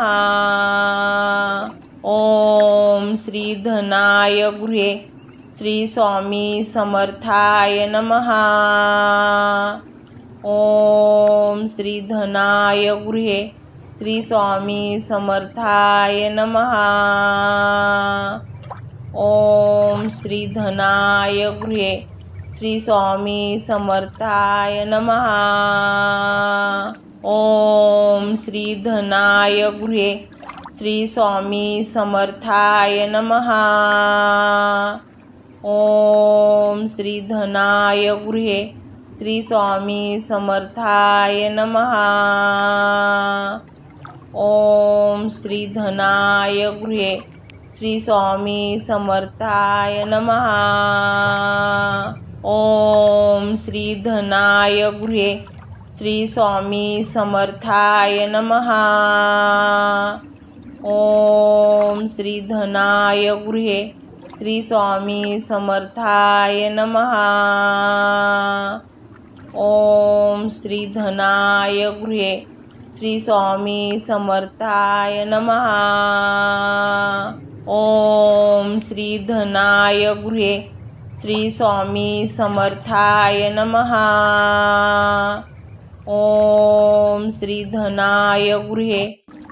ओम श्री धनाय गृहे श्री स्वामी समर्थाय नमः. ओम श्री धनाय गृहे श्री स्वामी समर्थाय नमः. ओम श्री धनाय गृहे श्री स्वामी समर्थाय नमः. ओम श्री धनाय गृहे श्री स्वामी समर्थाय नमः. ओम श्री धनाय गृहे श्री स्वामी समर्थाय नमः. ओम श्री धनाय गृहे श्री स्वामी समर्थाय नमः. ओम श्री धनाय गृहे श्री स्वामी समर्थाय नमः. ओम श्री धनाय गृहे श्री स्वामी समर्थाय नमः. ओम श्री धनाय गृहे श्री स्वामी समर्थाय नमः. ओम श्री धनाय गृहे श्री स्वामी समर्थाय नमः. ओम श्री धनाय गृहे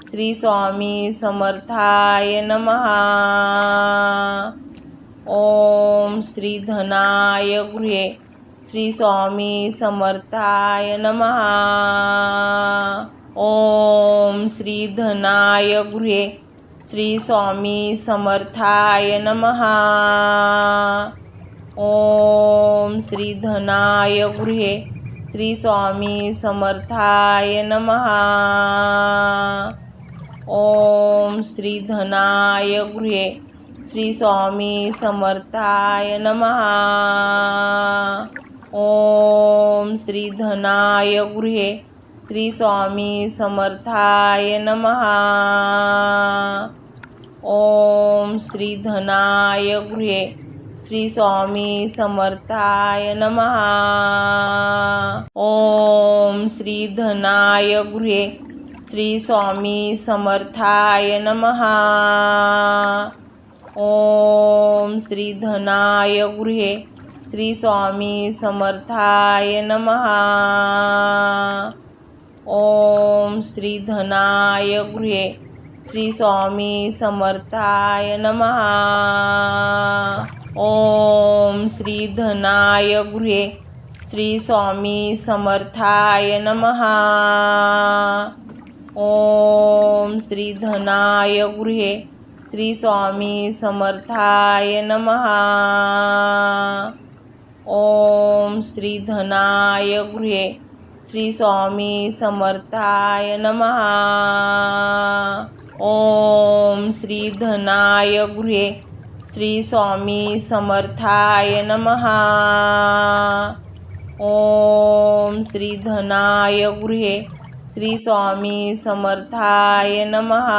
श्री स्वामी समर्थाय नमः. ओम श्री धनाय गृहे श्री स्वामी समर्थाय नमः. ओम श्री धनाय गृहे श्री स्वामी समर्थाय नमः. ओम श्री धनाय गृहे श्री स्वामी समर्थाय नमः. ओम श्री धनाय गृहे श्री स्वामी समर्थाय नमः. ओम श्री धनाय गृहे श्री स्वामी समर्थाय नमः. ओम श्री धनाय गृहे श्री स्वामी समर्थाय नमः. ओम श्री धनाय गृहे श्री स्वामी समर्थाय नमः. ओम श्री धनाय गृहे श्री स्वामी समर्थाय नमः. ओम श्री धनाय गृहे श्री स्वामी समर्थाय नमः. ओम श्री धनाय गृहे श्री स्वामी समर्थाय नमः. ओम श्री धनाय गृहे श्री स्वामी समर्थाय नमः. ओम श्री धनाय गृहे श्री स्वामी समर्थाय नमः. ओम श्री धनाय गृहे श्री स्वामी समर्थाय नमः. ओम श्री धनाय गृहे श्री स्वामी समर्थाय नमः.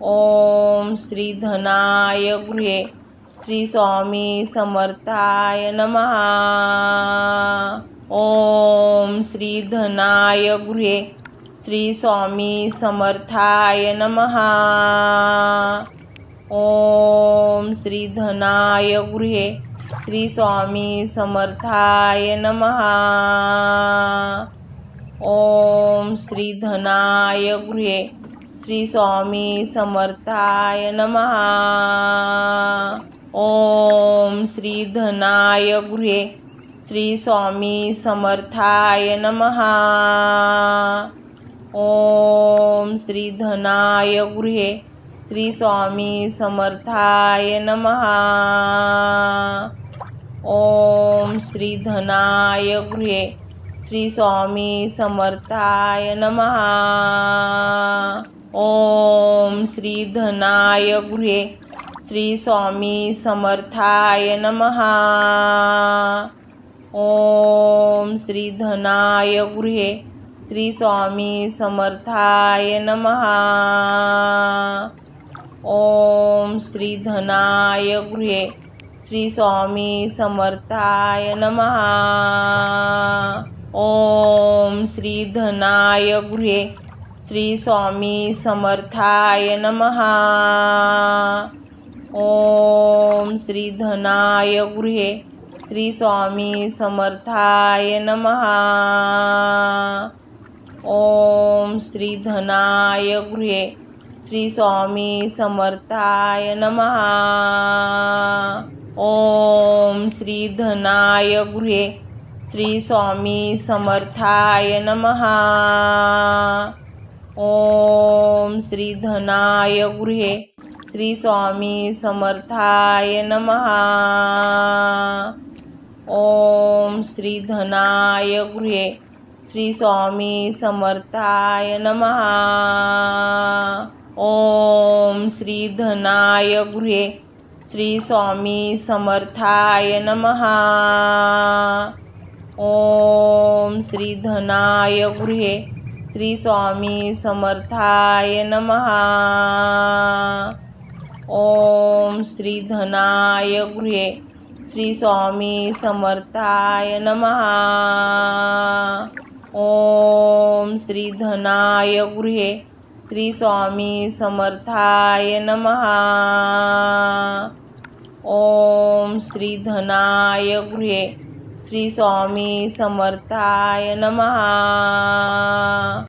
ओम श्री धनाय गृहे श्री स्वामी समर्थाय नमः. ओम श्री धनाय गृहे श्री स्वामी समर्थाय नमः. ओम श्री धनाय गृहे श्री स्वामी समर्थाय नमः. ओम श्री धनाय गृहे श्री स्वामी समर्थाय नमः. ओम श्री धनाय गृहे श्री स्वामी समर्थाय नमः. ओम श्री धनाय गृहे श्री स्वामी समर्थाय नमः. ओम श्री धनाय गृहे श्री स्वामी समर्थाय नमः. ओम श्री धनाय गृहे श्री स्वामी समर्थाय नमः. ओम श्री धनाय गृहे श्री स्वामी समर्थाय नमः. ओम श्री धनाय गृहे श्री स्वामी समर्थाय नमः. ओम श्री धनाय गृहे श्री स्वामी समर्थाय नमः. ओम श्री धनाय गृहे श्री स्वामी समर्थाय नमः. ओम श्री धनाय गृहे श्री स्वामी समर्थाय नमः. ओम श्री धनाय गृहे श्री स्वामी समर्थाय नमः. ओम श्री धनाय गृहे श्री स्वामी समर्थाय नमः. ओम श्री धनाय गृहे श्री स्वामी समर्थाय नमः. ओम श्री धनाय गृहे श्री स्वामी समर्थाय नमः. ओम श्री धनाय गृहे श्री स्वामी समर्थाय नमः. ओम श्री धनाय गृहे श्री स्वामी समर्थाय नमः. ओम श्री धनाय गृहे श्री स्वामी समर्थाय नमः. ओम श्री धनाय गृहे श्री स्वामी समर्थाय नमः.